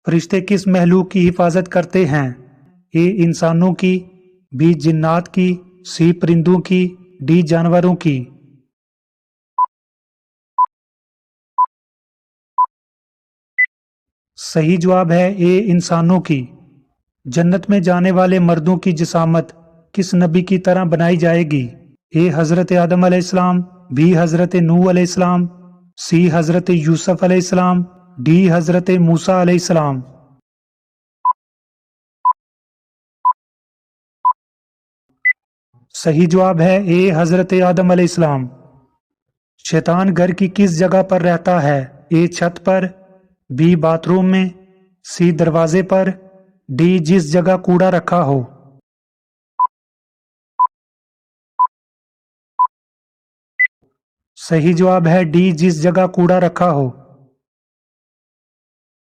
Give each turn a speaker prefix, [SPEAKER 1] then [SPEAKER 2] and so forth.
[SPEAKER 1] फरिश्ते किस महलूक की हिफाजत करते हैं? ए इंसानों की, बी जिन्नात की, सी परिंदों की, डी जानवरों की। सही जवाब है ए इंसानों की। जन्नत में जाने वाले मर्दों की जिसामत किस नबी की तरह बनाई जाएगी? ए हजरत आदम अलैहिस्सलाम, बी हजरत नूह अलैहिस्सलाम, सी हजरत यूसुफ अलैहिस्सलाम, डी हजरत मूसा अलैहिस्सलाम। सही जवाब है ए हजरत आदम अलैहिस्सलाम। शैतान घर की किस जगह पर रहता है? ए छत पर, बी बाथरूम में, सी दरवाजे पर, डी जिस जगह कूड़ा रखा हो। सही जवाब है डी जिस जगह कूड़ा रखा हो।